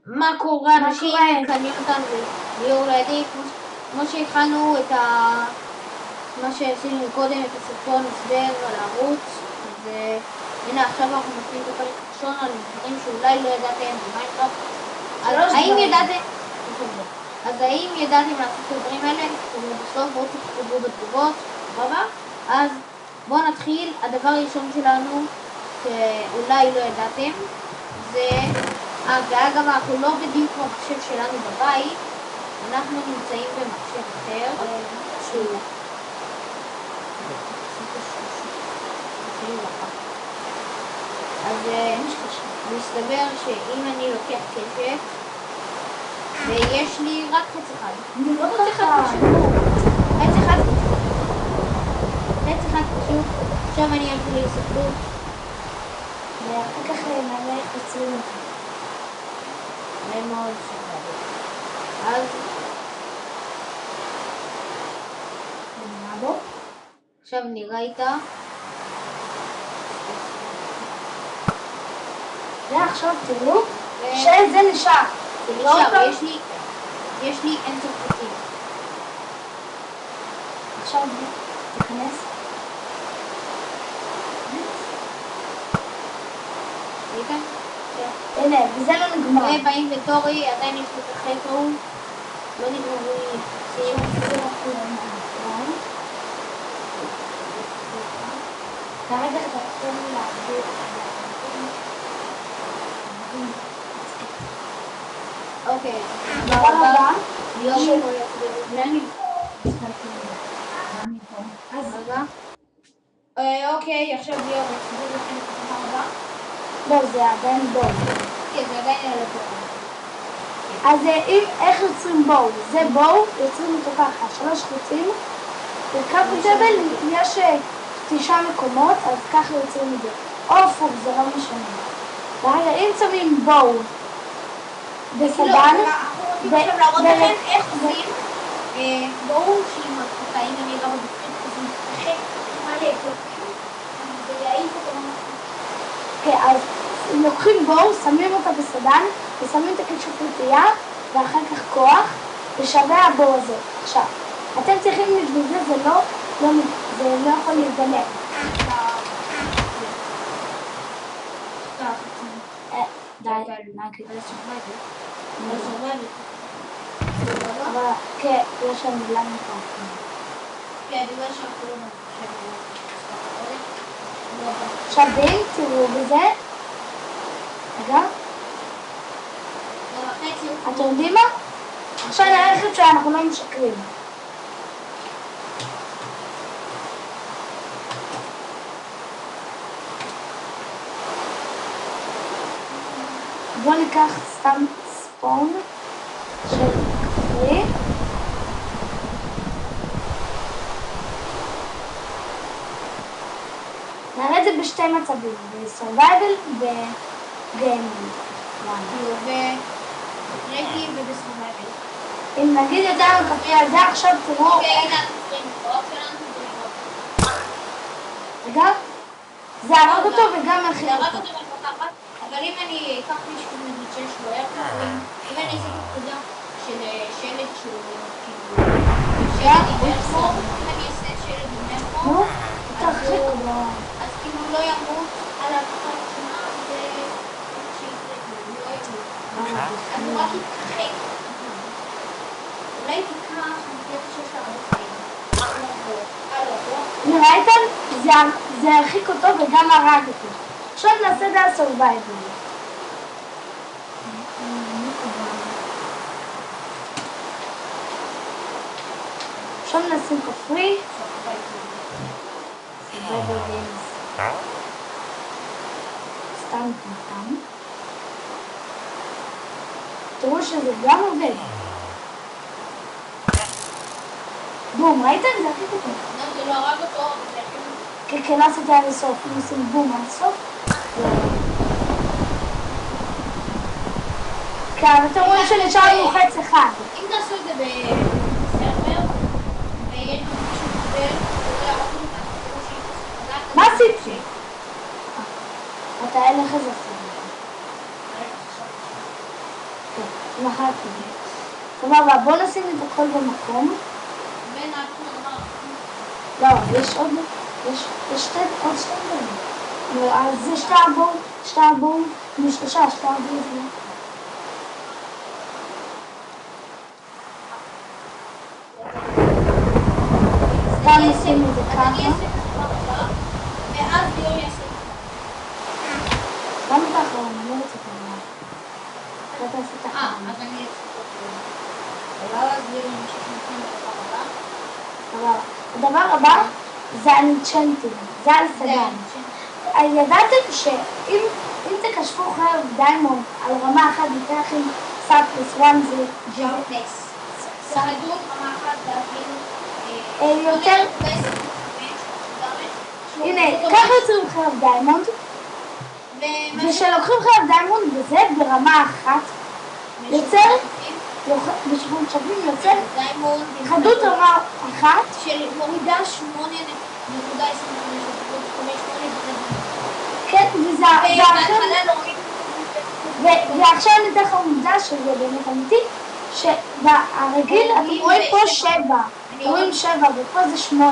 מה קורה, אנשים מקנאים אותנו ליאור לידי, כמו שהתחלנו את מה שעשינו קודם, את הסרטון הסבר על הערוץ, והנה עכשיו אנחנו מתחילים את הפרק הראשון על דברים שאולי לא ידעתם במיינקראפט. האם ידעתם? אז האם ידעתם לעשות את הדברים האלה? בסוף בואו תכתבו בתגובות, סבבה? אז בואו נתחיל. הדבר הראשון שלנו שאולי לא ידעתם זה, ואגב אנחנו לא בדיוק במחשב שלנו בבית, אנחנו נמצאים במחשב אחר שהוא אז מסתבר שאם אני לוקח קשת ויש לי רק חץ אחד, לא חץ אחד פשוט, עכשיו אני אעבור להיספרות ואחר כך נעלה איך יוצרים אותה. מאוד סבבה. אז נראה בו. עכשיו נראה איתה. ועכשיו תראו שזה נשאר. זה נשאר, יש לי אין צרפתים. עכשיו תיכנס. ראיתם? הנה, וזה לא נגמר. ובאינבנטורי עדיין יש לי את החטרו. לא נגמרו לי יחסים. כרגע אתה יכול להעביר. אוקיי. דבר הבא. אוקיי, עכשיו ליאור יחזיר לכם את הדבר הבא. לא, זה עדיין בואו. כן, זה עדיין על הדבר. אז איך יוצרים בואו? זה בואו, יוצרים אותו ככה, 3 חוצים. בקו דבל יש 9 מקומות, אז ככה יוצרים את זה. או הפוך, זה לא משנה. ורגע, אם שמים בואו בסדן, אנחנו רוצים עכשיו להראות לכם איך עושים בואו שהיא מתחתה, אם אני אראה בבקרים, אז היא מתחת מלא קלפים, ולהעיף אותו ממש. כן, אז לוקחים בואו, שמים אותה בסדן, ושמים את הקשופרטייה, ואחר כך כוח, ושווה הבואו הזה. עכשיו, אתם צריכים בשביל זה, זה לא יכול להזדנק. די, נגיד. אבל כן, יש לנו מילה מפה. כן, בגלל שאנחנו לא מחשב. עכשיו בין, תראו בזה. רגע. אתם יודעים מה? עכשיו נראה לכם שאנחנו לא משקרים. בואו ניקח סתם ספון של כפרי. נראה את זה בשתי מצבים, בסורווייבל ובגיימינג. ובקרקי ובסורווייבל. אם נגיד ידענו כפרי על זה, עכשיו תראו... אוקיי, הנה אנחנו צריכים לראות שלנו. רגע, זה הרג אותו וגם מלחיק אותו. זה הרג אותו מלחקה, אבל אם אני אקח מישהו נגיד שיש לו איירקראפט, אם אני אעשה תפקודה של שלד שהוא כאילו... שלד עם איירקראפט, אם אני אעשה שלד עם איירקראפט, נו, תרחיק לו. אז כאילו לא ימות על ההפכה הראשונה, זה שיקרה, הוא לא ימות. אז הוא רק יתרחק. אולי תיקח, אני חושבת שיש לה הרבה חיים. ראיתם? זה הרחיק אותו וגם הרג אותו. עכשיו נעשה את הסורווייבל. עכשיו נשים כפרי. סתם קטן. תראו שזה גם עובד. בום, ראיתם? זה הרחיק אותו. זה לא הרג אותו, זה הרחיק אותו. כן, לעשות את זה עד הסוף. אם עושים בום עד הסוף. כן, אתם רואים שנשארנו חץ אחד. אם תעשו את זה בסרבר, ויש לנו מישהו חבר, זה לא ירוק אותנו, מה עשיתי? אתה אין לך איזה סרבר. מחקתי. סבבה, בוא נשים את הכל במקום. לא, יש עוד, יש עוד שתי דברים. אז זה שתי ארבעים, משלושה, שתי ארבעים. סתם נשים את זה ככה. ואז ליאור יעשה. גם את האחרון, אני לא רוצה כמובן. אתה תעשה את האחרון. אז אני אעשה. אז ליאור ימשיך לפני לדבר הבא. הדבר הבא זה האנצ'נטים, זה על סגן. ידעתם שאם תקשפו חרב דיימונד על רמה אחת יותר עם סאפ פלוס 1 זה ג'ארטס. סהדות רמה אחת ואפילו יותר... הנה, ככה יוצרים חרב דיימונד. וכשלוקחים חרב דיימונד וזה ברמה אחת יוצר... בשביל שווים יוצר חדות רמה אחת של מורידה 8.25 כן, וזה ועכשיו אני אתן לך עובדה שזה באמת אמיתי שהרגיל אתם רואים פה 7 אתם רואים 7 ופה זה 8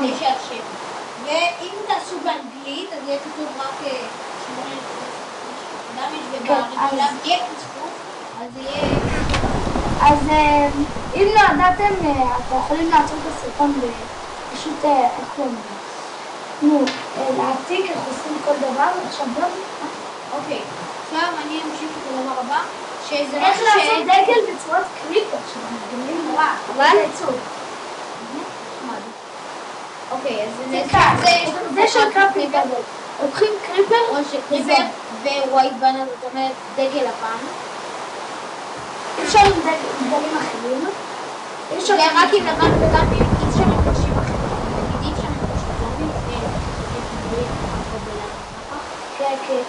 ואם תעשו באנגלית אז יהיה כתוב רק 8.25 דמג' וברגילה יהיה כתוב אז יהיה אז אם לא ידעתם, אתם יכולים לעצור את הסרטון ופשוט, איך קוראים לזה? להעתיק, איך עושים כל דבר, עכשיו בואו. אוקיי, עכשיו אני אמשיך את הדבר הבא, שזה איך לעשות דגל בצורת קריפר, שמגלים נורא, אבל עצוב. אוקיי, אז זה של קריפר. לוקחים קריפר, או שקריפר ווייט בנר, זאת אומרת דגל הפעם. אפשר עם דגלים אחרים. זה רק עם לבן וגם אי אפשר עם ראשים אחרים. נגיד אי אפשר עם ראשים זומבים כן, כן.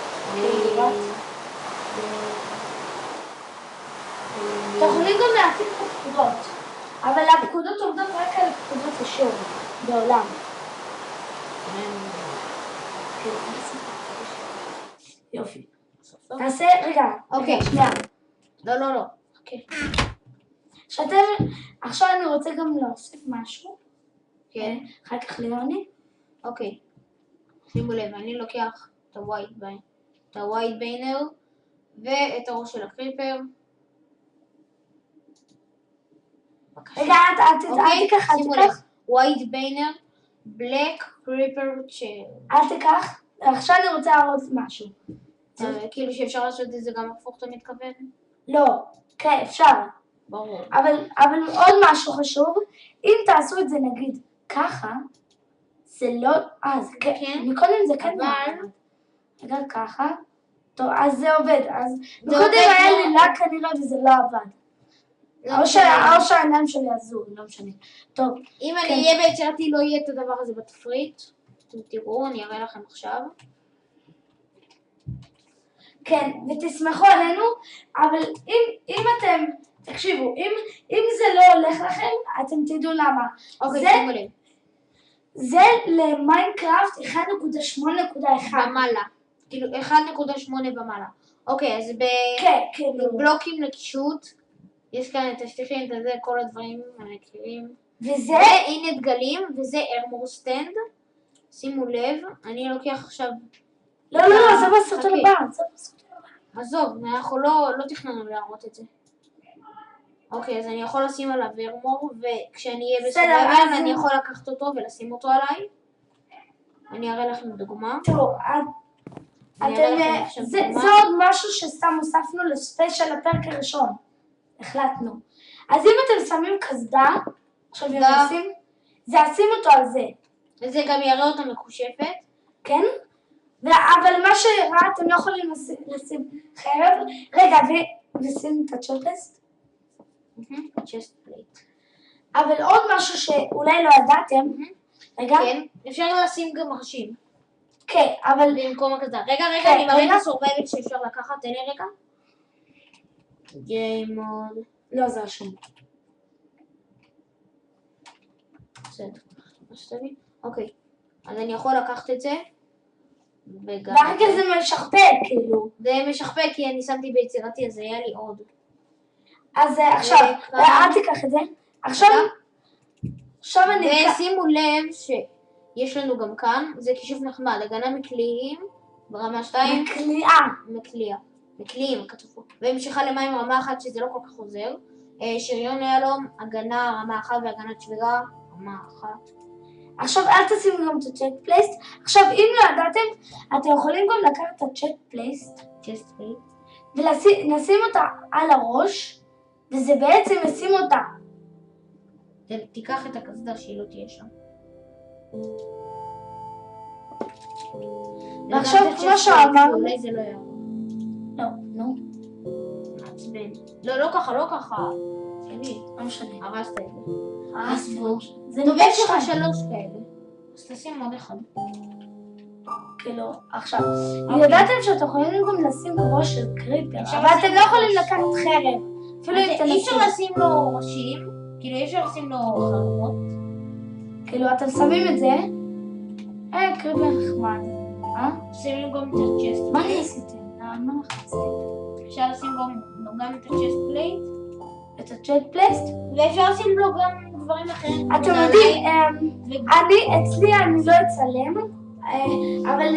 אתם יכולים גם להעתיק את הפקודות. אבל הפקודות עובדות רק על פקודות אישור בעולם. יופי. תעשה, רגע. אוקיי. שנייה. לא. עכשיו אני רוצה גם להוסיף משהו. כן. אחר כך ליוני. אוקיי. שימו לב, אני לוקח את הווייט ביינר ואת הראש של הקריפר. רגע, אל תיקח. שימו לב, ווייט ביינר, בלק קריפר צ'ר. אל תיקח. עכשיו אני רוצה להראות משהו. כאילו שאפשר לעשות את זה גם הפוך, אתה מתכוון? לא, כן, אפשר. ברור. אבל עוד משהו חשוב, אם תעשו את זה נגיד ככה, זה לא, זה כן, מקודם זה כן אבל, רגע ככה, טוב, אז זה עובד, אז מקודם היה לילה כנראה וזה לא עבד. או שהעיניים שלי עזו, לא משנה. טוב. אם אני אהיה ביצירתי לא יהיה את הדבר הזה בתפריט, אתם תראו, אני אראה לכם עכשיו. כן, ותסמכו עלינו, אבל אם אתם, תקשיבו, אם זה לא הולך לכם, אתם תדעו למה. אוקיי, שימו לב. זה למיינקראפט 1.8.1. במעלה. כאילו 1.8 במעלה. אוקיי, אז בבלוקים לקישוט, יש כאן את השטיחים, את זה, כל הדברים המכירים. וזה? והנה דגלים, וזה ארמור סטנד. שימו לב, אני לוקח עכשיו... לא, זה בסרטון הבא. עזוב, אנחנו לא תכננו להראות את זה. אוקיי, אז אני יכול לשים עליו ארמור, וכשאני אהיה בסבבה, אני יכול לקחת אותו ולשים אותו עליי. אני אראה לכם דוגמה. תראו, זה עוד משהו שסתם הוספנו לספיישל הפרק הראשון. החלטנו. אז אם אתם שמים קסדה, עכשיו ישים, זה ישים אותו על זה. וזה גם יראה אותה מקושפת. כן? אבל מה שראה, אתם לא יכולים לשים חרב. רגע, ושים את הצ'סט. צ'סט פלייט. אבל עוד משהו שאולי לא ידעתם. רגע. כן, אפשר לשים גם ראשים. כן, אבל... במקום הקסדה. רגע, אני מראה את הסורבייבל שאפשר לקחת. תן לי רגע. גיימוד. לא, זה רשום. בסדר. אוקיי. אז אני יכול לקחת את זה. ואחר כך זה משכפל, כאילו. זה משכפל כי אני שמתי ביצירתי, אז היה לי עוד. אז עכשיו, אל תיקח את זה. עכשיו אני אקח. ושימו לב שיש לנו גם כאן, זה כישוף נחמד, הגנה מקליעים ברמה 2. מקליעים, כתוב פה. והמשיכה למים רמה 1 שזה לא כל כך עוזר. שריון יהלום, הגנה רמה 1 והגנת שבירה רמה 1. עכשיו אל תשימו גם את הצ'ט פלייסט. עכשיו אם לא ידעתם, אתם יכולים גם לקחת את הצ'ט פלייסט ונשים אותה על הראש, וזה בעצם ישים אותה. תיקח את הקסדה שהיא לא תהיה שם. ועכשיו כמו שאמרנו, אולי זה לא יעבור. לא. מעצבן. לא ככה. לא משנה. הרסת את זה. טוב, יש לך 3 כאלה. אז תשים עוד אחד. כאילו, עכשיו, ידעתם שאתם יכולים גם לשים ראש של קריפר, אבל אתם לא יכולים לקחת חרב. אי אפשר לשים לו ראשים, כאילו אי אפשר לשים לו חרבות. כאילו, אתם שמים את זה, קריפר נחמד. שמים גם את הצ'סט. מה אני עשיתי? מה לחצתי? אפשר לשים גם את הצ'סט פלייט. את הצ'ט פלייסט? ואפשר לשים לו גם דברים אחרים. אתם יודעים, אצלי אני לא אצלם, אבל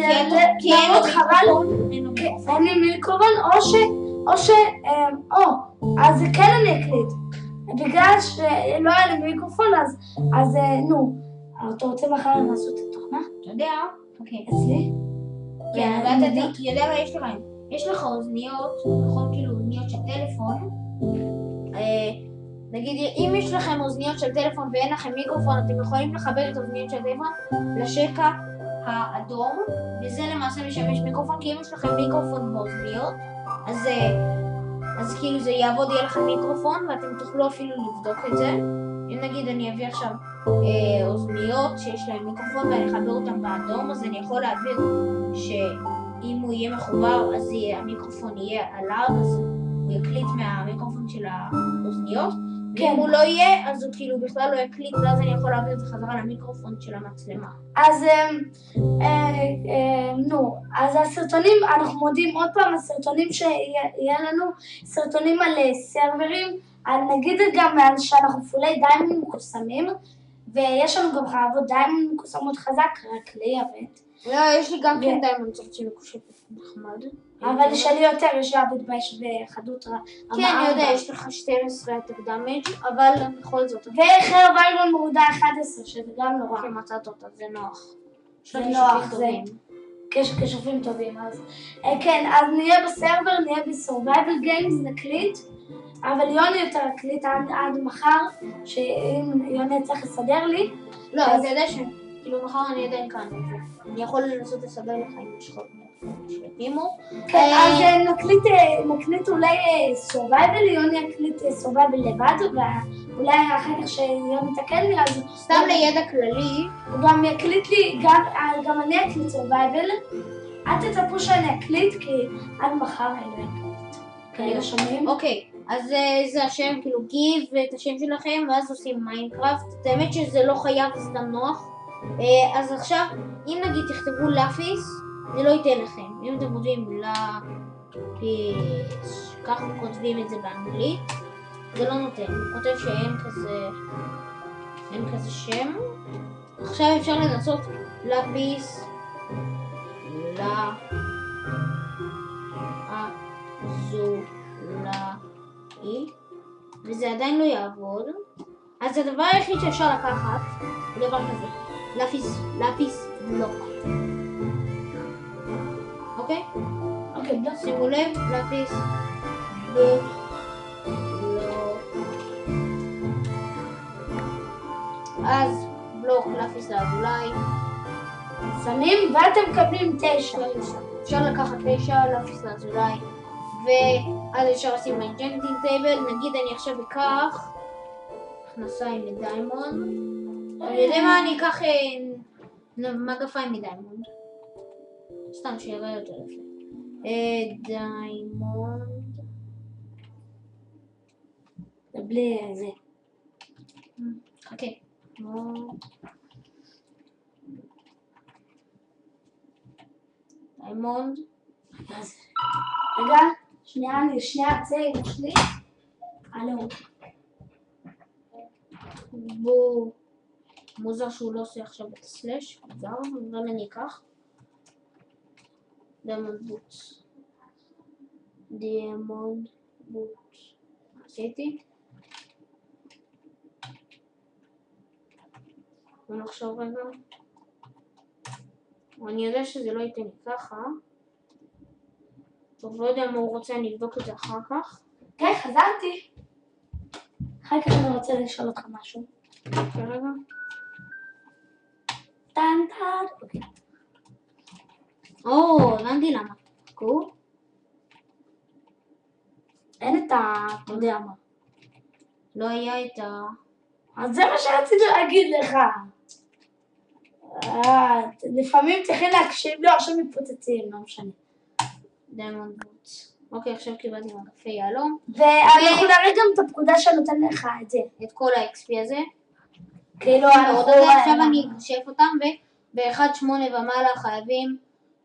מאוד חבל, אין לי מיקרופון, אז כן אני אקליט, בגלל שלא היה לי מיקרופון, אז נו, אתה רוצה מחר לעשות את התוכנה? אתה יודע, אוקיי. אצלי? כן, ואתה יודע מה יש לך? יש לך אוזניות, נכון, כאילו אוזניות של טלפון, נגיד, אם יש לכם אוזניות של טלפון ואין לכם מיקרופון, אתם יכולים לחבר את האוזניות של טלפון לשקע האדום, וזה למעשה משמש מיקרופון, כי אם יש לכם מיקרופון באוזניות, אז כאילו זה יעבוד, יהיה לכם מיקרופון, ואתם תוכלו אפילו לבדוק את זה. אם נגיד אני אביא עכשיו אוזניות שיש להם מיקרופון ואני אחבר אותם באדום, אז אני יכול להעביר שאם הוא יהיה מחובר, אז המיקרופון יהיה עליו, אז הוא יקליט מהמיקרופון של האוזניות. כן. אם הוא לא יהיה, אז הוא כאילו בכלל לא יקליט, ואז אני יכול להעביר את זה חזרה למיקרופון של המצלמה. אז אז הסרטונים, אנחנו מודיעים עוד פעם, הסרטונים שיהיה לנו, סרטונים על סרברים, נגיד גם שאנחנו פולי דיימונד מקוסמים, ויש לנו גם חרבות דיימונד מקוסמות חזק, רק לי הבט. לא, יש לי גם כן דיימונד צורצ'י מקושפת נחמד. אבל שלי יותר, יש לה בית בייש וחדות רע. כן, אני יודע, יש לך 12 אטק דאמג', אבל בכל זאת. וחרב איירון מורדה 11, שזה גם נורא. שמצאת אותה, זה נוח. זה נוח, זה כשופים טובים. אז כן, אז נהיה בסרבר, נהיה בסורווייבל גיימס, נקליט, אבל יוני יותר יקליט עד מחר, שאם יוני צריך לסדר לי. לא, אז אתה יודע שכאילו מחר אני עדיין כאן, אני יכול לנסות לסדר לך אם יש לך שיתאימו. כן, אז נקליט אולי סורווייבל, יוני יקליט סורווייבל לבד, ואולי אחר כך שיוני יתקן לי, אז סתם לידע כללי. הוא גם יקליט לי, גם אני אקליט סורווייבל. אל תצפו שאני אקליט, כי עד מחר אני לא אקליט. כאלה שומעים. אוקיי, אז זה השם, כאילו גיב את השם שלכם, ואז עושים מיינקראפט. האמת שזה לא חייב, זה סתם נוח. אז עכשיו, אם נגיד תכתבו לאפיס, זה לא ייתן לכם. אם אתם כותבים לאפיס, ככה כותבים את זה באנגלית, זה לא נותן. הוא כותב שאין כזה שם. עכשיו אפשר לנסות לאפיס, וזה עדיין לא יעבוד. אז הדבר היחיד שאפשר לקחת הוא דבר כזה, לאפיס בלוק. אוקיי? אוקיי, בלוק. שימו לב, לאפיס בלוק. אז בלוק, לאפיס לאזולאי. שמים ואתם מקבלים 9. אפשר לקחת 9, לאפיס לאזולאי. ואז אפשר לשים באנצ'נטינג טייבל, נגיד אני עכשיו אקח מכנסיים מדיימונד, אני יודע מה, אני אקח מגפיים מדיימונד, סתם שיראה יותר יפה, דיימונד, זה בלי זה, חכה, דיימונד, רגע, שנייה, זה אמא שלי. הלו. חיבור מוזר שהוא לא עושה עכשיו את הסלש, מוזר, אבל אני אקח. דיאמונד בוטס. דיאמונד בוטס. עשיתי. בוא נחשוב רגע. אני יודע שזה לא ייתן לי ככה. טוב, לא יודע מה הוא רוצה, אני אבדוק את זה אחר כך. כן, חזרתי. אחר כך אני רוצה לשאול אותך משהו. רגע. טן טן. אוקיי. הבנתי למה. קור? אין את ה... אתה יודע מה. לא היה את ה... אז זה מה שרציתי להגיד לך. לפעמים צריכים להקשיב לו, עכשיו מתפוצצים, לא משנה. דיאמונד בוטס. אוקיי, עכשיו קיבלתי מגפי יהלום. ואנחנו נראה גם את הפקודה שנותן לך את זה. את כל ה-XP הזה. כאילו, עכשיו אני אקשף אותם, וב-1.8 ומעלה חייבים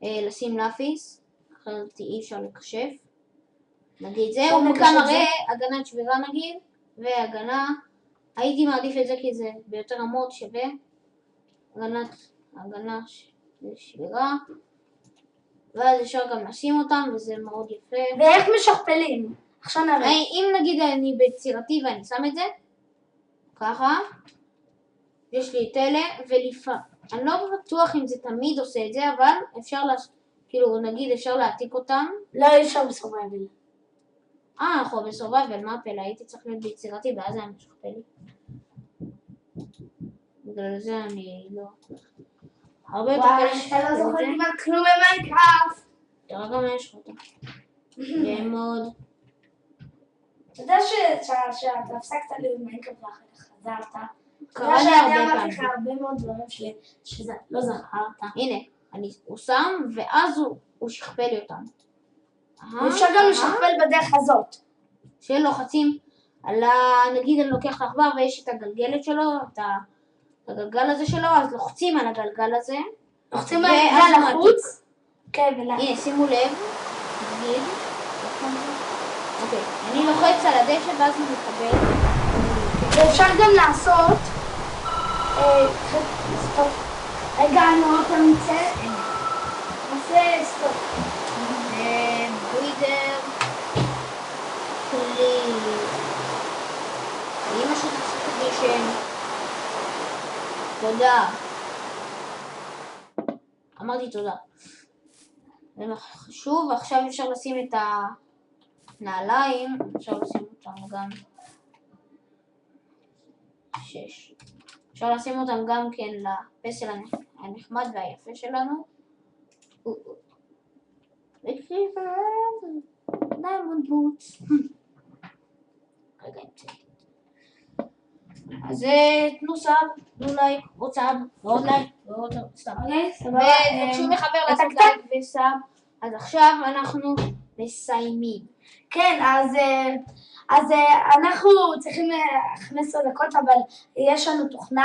לשים לאפיס. אחרת אי אפשר לקשף. נגיד זה, הוא גם מראה הגנת שבירה נגיד, והגנה, הייתי מעדיף את זה כי זה ביותר רמות שווה. הגנה שבירה. ואז אפשר גם לשים אותם, וזה מאוד יפה. ואיך משכפלים? עכשיו נראה. אם נגיד אני ביצירתי ואני שם את זה, ככה, יש לי את אלה, אני לא בטוח אם זה תמיד עושה את זה, אבל אפשר, כאילו נגיד אפשר להעתיק אותם. לא, אי אפשר בסורבייבל. נכון, בסורבייבל, מה הפלא? הייתי צריך להיות ביצירתי, ואז היה משכפל לי. בגלל זה אני לא... הרבה יותר וואי, אתה לא זוכר כמעט כלום במיינקראפט. תראה גם יש אותה. מאוד. אתה יודע שאתה הפסקת להיות מיינקראפט ואחר כך חזרת? קרה לי הרבה פעמים. לך הרבה מאוד דברים שלא זכרת. הנה, הוא שם, ואז הוא שכפל לי אותם. אפשר גם לשכפל בדרך הזאת. שלוחצים על נגיד אני לוקח לעכבר ויש את הגלגלת שלו, את הגלגל הזה שלו, אז לוחצים על הגלגל הזה. לוחצים על הגלגל לחוץ? כן, הנה, שימו לב. נגיד. אוקיי, אני לוחץ על הדשא ואז הוא מקבל. ואפשר גם לעשות... סטופ. רגע, אני רואה אותה נמצאת. נעשה סטופ. ברידר. כלי. אמא שתעשית אדישן. תודה. אמרתי תודה. זה חשוב, עכשיו אפשר לשים את הנעליים, אפשר לשים אותם גם 6. אפשר לשים אותם גם כן לפסל הנחמד והיפה שלנו. דיאמונד בוטס. רגע, אז תנו סאב, תנו לייק, עוד סאב, ועוד לייק, ועוד סאב. ותבקשו מחבר לעשות לייק וסאב. אז עכשיו אנחנו מסיימים. כן, אז אנחנו צריכים 15 דקות, אבל יש לנו תוכנה